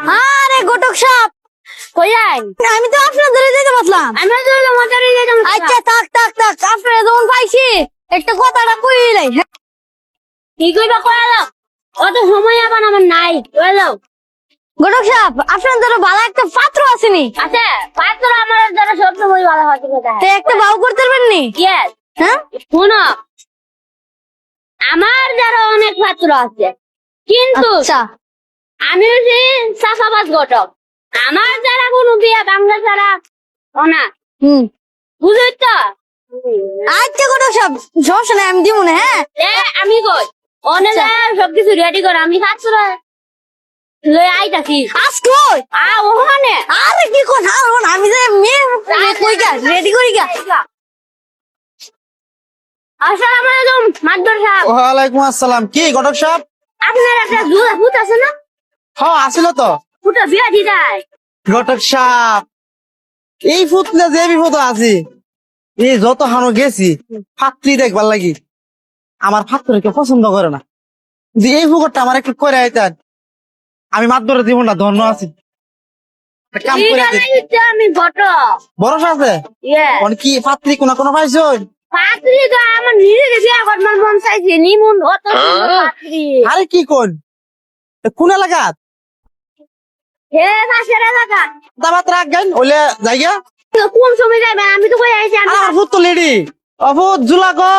আরে ঘটক সাপ কই যাই? আমি তো আপনার ধরে যেতে পারলাম। আমি তো মজারে যেতাম। আচ্ছা থাক থাক থাক, আপনারা যখন পাইছি একটা কথাটা কইলাই। কি কইবা কইলাও? অত সময় আবার আমার নাই, কইলাও। ঘটক সাপ, আপনার ধরে ভালো একটা পাত্র আসেনি? আচ্ছা, পাত্র আমার ধরে সবসময় ভালো হয় কথা। তো একটা বাউ করতে পারবেন নি? ইয়েস। হ্যাঁ শুনো, আমার যারা অনেক পাত্র আছে, কিন্তু আমি হচ্ছে সাফাবাজ ঘটক। আমার যারা কোনো বিয়া বাংলা ছাড়া না। বুঝলি তো? আচ্ছা ঘটক সব সমস্যা নাই, আমি দিব না। হ্যাঁ আমি কই অনেক সবকিছু রেডি কর, আমি পাত্র লই আইতাছি। আজকে ওখানে আরে কি কোন আমি যে মেয়ে কই গা রেডি করি গা। আসসালামু আলাইকুম মাদবর সাহেব। ওয়ালাইকুম আসসালাম। কি ঘটক সাহেব? আপনার একটা জুয়া ভূত আছে না? হ্যাঁ আসিল তো। ওটা বিয়া দি যায়। ঘটক সাহেব, এই ফুটলে যে বিপদ আছে, এই যত হানো গেছি ফাত্রি দেখবার লাগি আমার ফাত্রকে পছন্দ করে না। যে এই ফুকরটা আমার একটু করে আইতেন, আমি মাদবরে দিব না, ধন্য আছি। কাম করে আমি ঘটক। ভরসা আছে কি ফাত্রি কোন কোনো পাইছো? পাত্রী তো আমার নিজেকে বিয়া করবার মন চাইছে, নিমুন অত পাত্রী। আরে কি কোন কোন এলাকা? হে পাশের এলাকা। দাবাত রাখ গাইন ওলে জায়গা। কোন সময় যাবে? আমি তো কই আইছি। আমার ফুট তো লেডি অফুত জুলা গো।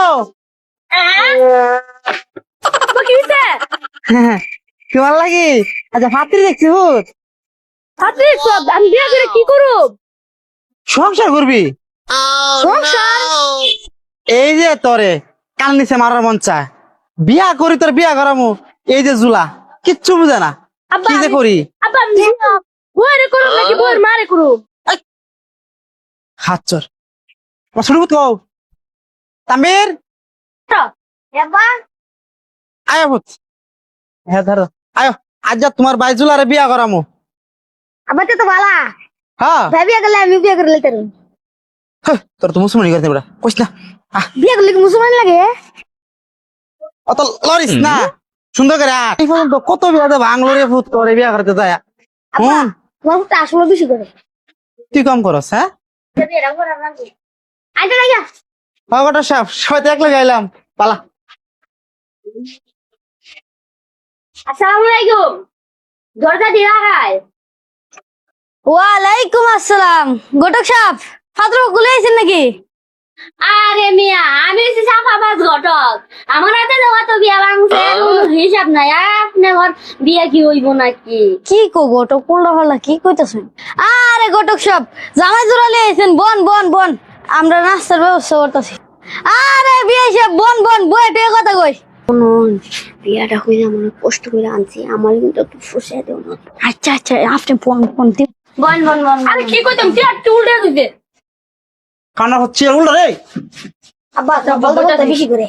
কি হইছে? কেমন লাগি? আচ্ছা ফাত্রি দেখছি ফুট। পাত্রী সব আমি বিয়া করে কি করব? সংসার করবি? সংসার? এই যে তোরে কান নিচে মারার মন চায়, বিয়া করি তোর বিয়া করামু। এই যে জুলা কিচ্ছু বুঝে না, কি যে করি। আব্বা বইরে করব নাকি বইর মারে করব? হাত চর শুরু কও। তামির আব্বা আয় ভূত। হ্যাঁ ধরো আয়। আজ যা তোমার ভাই জুলারে বিয়া করামু। আব্বা তো ভালা। হ্যাঁ ভাই বিয়া করলে আমি বিয়া করে লইতাম। তোর তো মুসলমানি করতে বড়া কইস না। বিয়া করলে কি মুসলমান লাগে? অত লরিস না, সুন্দর করে এই পর্যন্ত কত বিয়া দে বাংলোরে ভূত করে বিয়া করতে যায়। আব্বা তোমার তো আসলে বেশি করে। তুই কম করস? হ্যাঁ আইতা লাগা। ঘটক সাহেব সবাই তো একলা গাইলাম পালা। আসসালামু আলাইকুম। দরজা দিয়া গায়। ওয়ালাইকুম আসসালাম। ঘটক সাহেব পাত্র খুলে আইছেন নাকি? আরে মিয়া, আমি হচ্ছি সাফাবাজ ঘটক। আমার হাতে দেওয়া তো বিয়া ভাঙছে, কোনো হিসাব নাই। আপনার বিয়া কি হইব নাকি? কি কো ঘটক কোল্লা হল্লা কি কইতাছেন? আরে ঘটক সাহেব জামাই জোড়ালে আইছেন, বন বন বন, আমরা নাস্তার ব্যবস্থা করতেছি। আরে বিয়া সাহেব বন বন, বই টে কথা কই। বিয়াটা হইলে আমার কষ্ট করে আনছি, আমার কিন্তু একটু ফুসে দেও না। আচ্ছা আচ্ছা আপনি ফোন ফোন দিন। বন বন বন। আরে কি কইতাম তুই আর চুলটা দিতে। কান্না হচ্ছে উল্টা রে। আব্বা তো বলতে বেশি করে।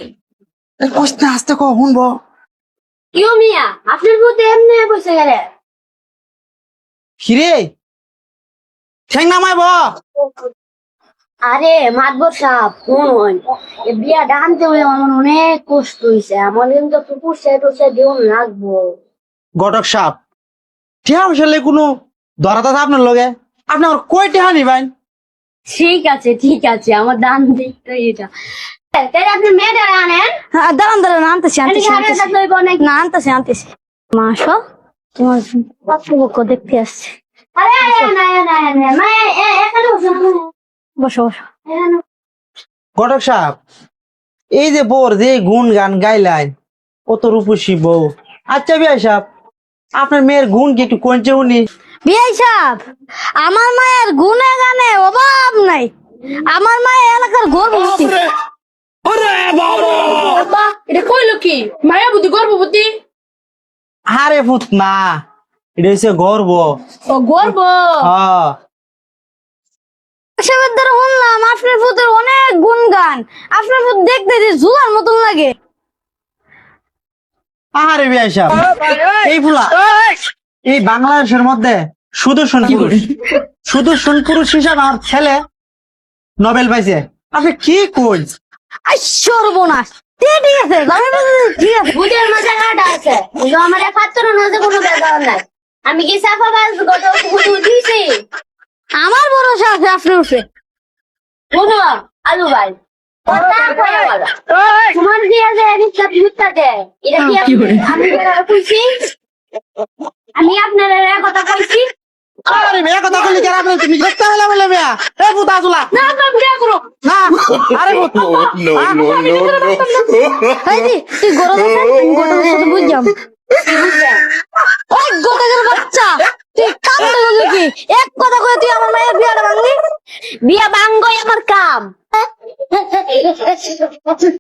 কইস না, আস্তে কও শুনবো। কিও মিয়া আপনার বুতে এমনি বসে গেলে। কিরে ঠ্যাং নামাইব? আরে মাতবর সাহেব শুনুন, এই বিয়াটা আনতে হলে আমার অনেক কষ্ট হইছে, আমার কিন্তু একটু পুষে টুষে দিউন লাগবো। ঘটক সাহেব ঠেহা বসালে কোনো ধরাতা আপনার লগে, আপনি আমার কই ঠেহা নিবেন? ঠিক আছে আমার দান দেখতে এটা। তাই আপনি মেয়েটা আনেন। দাঁড়ান দাঁড়ান আনতেছি আনতেছি না আনতেছি আনতেছি। মাসো তোমার পাত্রপক্ষ দেখতে আসছে। বসো বসো। ঘটক সাহেব এই যে বোর যে গুণ গান গাইলেন, কত রূপসী বউ। আচ্ছা বিয়াই সাহেব আপনার মেয়ের গুণ কি একটু কমছে উনি? বিয়াই সাহেব আমার মায়ের গুণে গানে অভাব নাই, আমার মায়ের এলাকার গর্ভবতী। এটা কইলো কি মায়া বুদ্ধি গর্ভবতী? আরে ভূত না, এটা হচ্ছে গর্ব। ও গর্ব। হ্যাঁ সাহেবের দ্বারা শুনলাম আপনার পুতের অনেক গুণগান, আপনার পুত দেখতে যে জুলার মতন লাগে। আরে বিয়াই সাহেব এই ফুলা এই বাংলাদেশের মধ্যে সুদর্শন পুরুষ হিসাবে আমার ছেলে নোবেল পাইছে। আপনি কি কই? সর্বনাশ। ঠিক আছে ঠিক আছে বুঝের মাঝে কাটা আছে, আমার পাত্র না কোনো ব্যাপার নাই। আমি কি চাপাবাজ ঘটক দিছি? আমার ভরসা আছে আপনার উপরে। শোনো আলু ভাই, কথা কয়ে বলো। তোমার দিয়ে যে রিক্সা ভিড়টা দেয়, এটা কি আমি আপনারা কইছি? আমি আপনারা কথা কইছি? আরে মেয়া কথা বলি কেন আপনি তুমি দেখতে বলে বলে মেয়া এ ভূত আসলা না আপনার বিয়ে করো। না আরে ভূত No, no, no, no. এই যে, তুই গরম আছে, আমি গরমের সাথে বুঝলাম। ওই গোটাকের বাচ্চা, তুই কামটা করলি কি? এক কথা কয়ে তুই আমার মায়ের বিয়াটা ভাঙলি? বিয়া ভাঙ্গই আমার কাম।